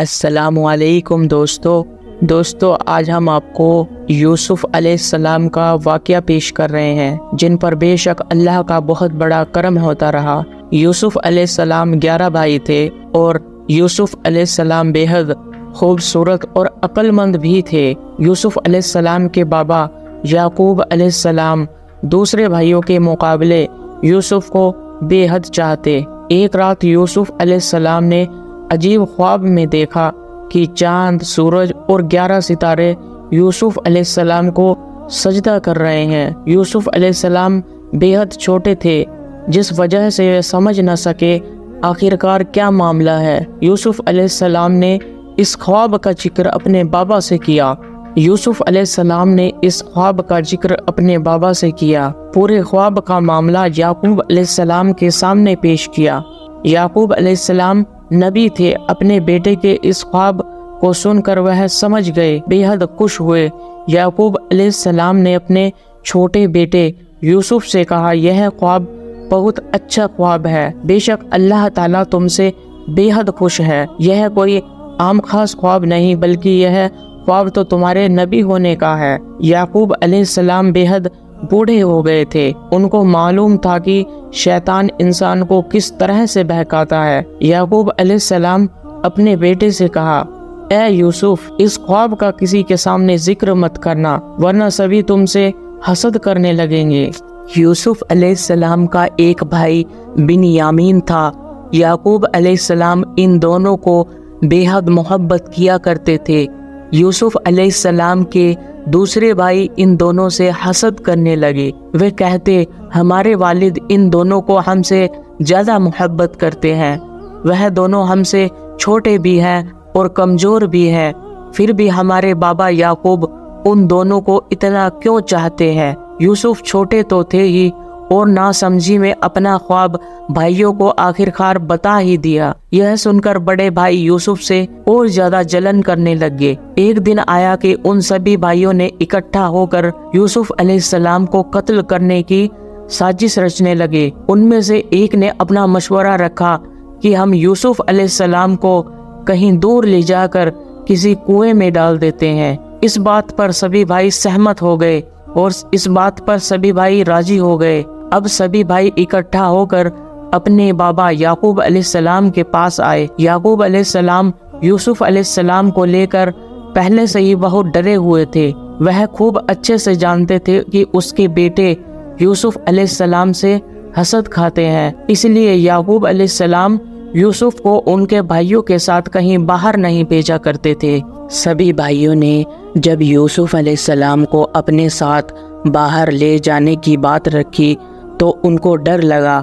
السلام علیکم دوستو آج ہم آپ کو یوسف علیہ السلام کا واقعہ پیش کر رہے ہیں جن پر بے شک اللہ کا بہت بڑا کرم ہوتا رہا۔ یوسف علیہ السلام 11 بھائی تھے اور یوسف علیہ السلام بے حد خوبصورت اور عقل مند بھی تھے۔ یوسف علیہ السلام کے بابا یعقوب علیہ السلام دوسرے بھائیوں کے مقابلے یوسف کو بے حد چاہتے۔ ایک رات یوسف علیہ السلام نے عجیب خواب میں دیکھا کہ چاند، سورج اور 11 ستارے یوسف علیہ السلام کو سجدہ کر رہے ہیں۔ یوسف علیہ السلام بے حد چھوٹے تھے جس وجہ سے وہ سمجھ نہ سکے آخرکار کیا معاملہ ہے۔ یوسف علیہ السلام نے اس خواب کا ذکر اپنے بابا سے کیا۔ یوسف علیہ السلام نے اس خواب کا ذکر اپنے بابا سے کیا۔ پورے خواب کا معاملہ یعقوب علیہ السلام کے سامنے پیش کیا۔ یعقوب علیہ السلام نبی تھے۔ اپنے بیٹے کے اس خواب کو سن کر وہ سمجھ گئے، بے حد خوش ہوئے۔ یعقوب علیہ السلام نے اپنے چھوٹے بیٹے یوسف سے کہا، یہ خواب بہت اچھا خواب ہے، بے شک اللہ تعالیٰ تم سے بے حد خوش ہے۔ یہ کوئی عام خاص خواب نہیں بلکہ یہ خواب تو تمہارے نبی ہونے کا ہے۔ یعقوب علیہ السلام بے حد بوڑھے ہو گئے تھے۔ ان کو معلوم تھا کہ شیطان انسان کو کس طرح سے بہکاتا ہے۔ یعقوب علیہ السلام اپنے بیٹے سے کہا، اے یوسف، اس خواب کا کسی کے سامنے ذکر مت کرنا ورنہ سبھی تم سے حسد کرنے لگیں گے۔ یوسف علیہ السلام کا ایک بھائی بنیامین تھا۔ یعقوب علیہ السلام ان دونوں کو بے حد محبت کیا کرتے تھے۔ یوسف علیہ السلام کے دوسرے بھائی ان دونوں سے حسد کرنے لگے۔ وہ کہتے، ہمارے والد ان دونوں کو ہم سے زیادہ محبت کرتے ہیں، وہ دونوں ہم سے چھوٹے بھی ہیں اور کمزور بھی ہیں، پھر بھی ہمارے بابا یعقوب ان دونوں کو اتنا کیوں چاہتے ہیں؟ یوسف چھوٹے تو تھے ہی اور ناسمجھی میں اپنا خواب بھائیوں کو آخرکار بتا ہی دیا۔ یہ سن کر بڑے بھائی یوسف سے اور زیادہ جلن کرنے لگے۔ ایک دن آیا کہ ان سبھی بھائیوں نے اکٹھا ہو کر یوسف علیہ السلام کو قتل کرنے کی سازش رچنے لگے۔ ان میں سے ایک نے اپنا مشورہ رکھا کہ ہم یوسف علیہ السلام کو کہیں دور لے جا کر کسی کنویں میں ڈال دیتے ہیں۔ اس بات پر سبھی بھائی سہمت ہو گئے اور اس بات پر سبھی بھائی راضی ہو گئے۔ اب سبھی بھائی اکٹھا ہو کر اپنے بابا یعقوب علیہ السلام کے پاس آئے۔ یعقوب علیہ السلام یوسف علیہ السلام کو لے کر پہلے سے ہی بہت ڈرے ہوئے تھے۔ وہ خوب اچھے سے جانتے تھے کہ اس کے بیٹے یوسف علیہ السلام سے حسد کھاتے ہیں، اس لیے یعقوب علیہ السلام یوسف کو ان کے بھائیوں کے ساتھ کہیں باہر نہیں بھیجا کرتے تھے۔ سبھی بھائیوں نے جب یوسف علیہ السلام کو اپنے ساتھ باہر لے جانے کی بات رکھی تو ان کو ڈر لگا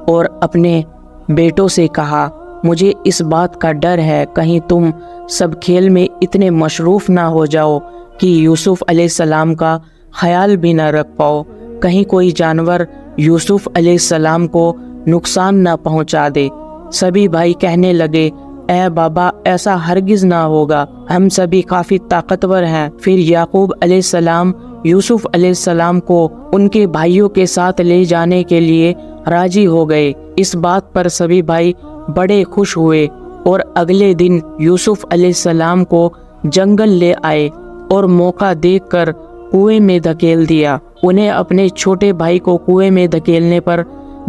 اور اپنے بیٹوں سے کہا، مجھے اس بات کا ڈر ہے کہیں تم سب کھیل میں اتنے مصروف نہ ہو جاؤ کہ یوسف علیہ السلام کا خیال بھی نہ رکھ پاؤ، کہیں کوئی جانور یوسف علیہ السلام کو نقصان نہ پہنچا دے۔ سبھی بھائی کہنے لگے، اے بابا، ایسا ہرگز نہ ہوگا، ہم سبھی کافی طاقتور ہیں۔ پھر یعقوب علیہ السلام یوسف علیہ السلام کو ان کے بھائیوں کے ساتھ لے جانے کے لیے راضی ہو گئے۔ اس بات پر سبھی بھائی بڑے خوش ہوئے اور اگلے دن یوسف علیہ السلام کو جنگل لے آئے اور موقع دیکھ کر کنویں میں دھکیل دیا۔ انہیں اپنے چھوٹے بھائی کو کنویں میں دھکیلنے پر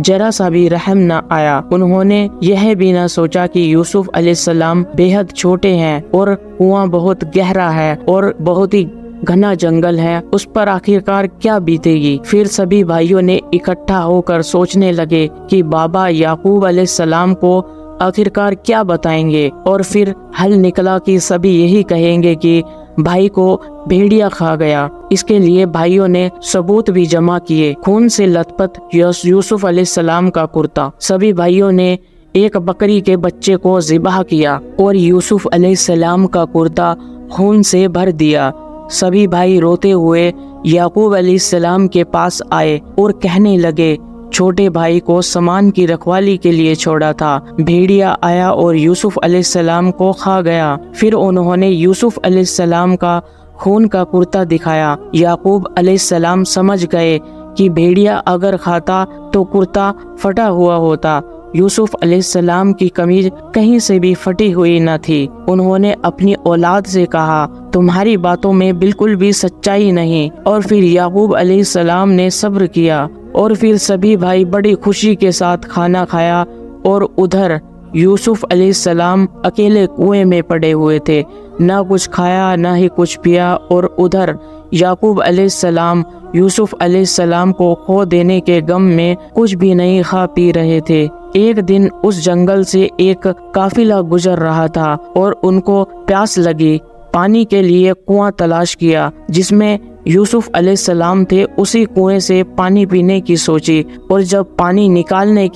ذرا سا بھی رحم نہ آیا۔ انہوں نے یہ بھی نہ سوچا کہ یوسف علیہ السلام بے حد چھوٹے ہیں اور کنواں بہت گہرا ہے اور بہت ہی گھنا جنگل ہے، اس پر آخرکار کیا بیتے گی۔ پھر سبھی بھائیوں نے اکٹھا ہو کر سوچنے لگے کہ بابا یعقوب علیہ السلام کو آخرکار کیا بتائیں گے، اور پھر حل نکلا کہ سبھی یہی کہیں گے کہ بھائی کو بھیڑیا کھا گیا۔ اس کے لیے بھائیوں نے ثبوت بھی جمع کیے، خون سے لت پت یوسف علیہ السلام کا کرتا۔ سبھی بھائیوں نے ایک بکری کے بچے کو ذبح کیا اور یوسف علیہ السلام کا کرتا خون سے بھر دیا۔ سبھی بھائی روتے ہوئے یعقوب علیہ السلام کے پاس آئے اور کہنے لگے، چھوٹے بھائی کو سامان کی رکھوالی کے لیے چھوڑا تھا، بھیڑیا آیا اور یوسف علیہ السلام کو کھا گیا۔ پھر انہوں نے یوسف علیہ السلام کا خون کا کرتا دکھایا۔ یعقوب علیہ السلام سمجھ گئے کہ بھیڑیا اگر کھاتا تو کرتا پھٹا ہوا ہوتا۔ یوسف علیہ السلام کی قمیض کہیں سے بھی پھٹی ہوئی نہ تھی۔ انہوں نے اپنی اولاد سے کہا تمہاری باتوں میں بالکل بھی سچائی نہیں، اور پھر یعقوب علیہ السلام نے صبر کیا، اور پھر سبھی بھائی بڑی خوشی کے ساتھ کھانا کھایا، اور ادھر یوسف علیہ السلام اکیلے کنویں میں پڑے ہوئے تھے، نہ کچھ کھایا نہ ہی کچھ پیا، اور ادھر یعقوب علیہ السلام یوسف علیہ السلام کو کھو دینے کے غم میں کچھ بھی نہیں کھا پی رہے تھے۔ ایک دن اس جنگل سے ایک قافلہ گزر رہا تھا اور ان کو پیاس لگی۔ پانی کے لیے کنواں تلاش کیا جس میں یوسف علیہ السلام تھے، اسی کنویں سے پانی پینے کی سوچی، اور جب پانی نکالنے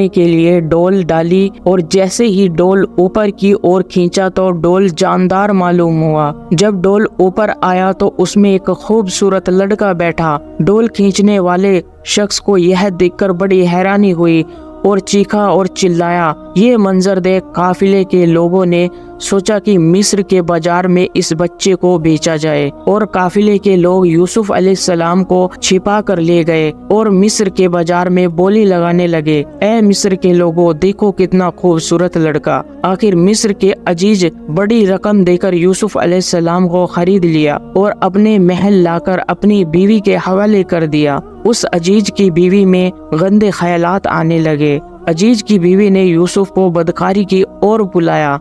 کے لیے ڈول ڈالی، اور جیسے ہی ڈول اوپر کی اور کھینچا تو ڈول جاندار معلوم ہوا۔ جب ڈول اوپر آیا تو اس میں ایک خوبصورت لڑکا بیٹھا۔ ڈول کھینچنے والے شخص کو یہ دیکھ کر بڑی حیرانی ہوئی اور چیخا اور چلایا۔ یہ منظر دیکھ قافلے کے لوگوں نے سوچا کہ مصر کے بازار میں اس بچے کو بیچا جائے، اور قافلے کے لوگ یوسف علیہ السلام کو چھپا کر لے گئے اور مصر کے بازار میں بولی لگانے لگے، اے مصر کے لوگوں، دیکھو کتنا خوبصورت لڑکا۔ آخر مصر کے عزیز بڑی رقم دے کر یوسف علیہ السلام کو خرید لیا اور اپنے محل لا کر اپنی بیوی کے حوالے کر دیا۔ اس عزیز کی بیوی میں گندے خیالات آنے لگے۔ عزیز کی بیوی نے یوسف کو بدکاری کی اور بلایا۔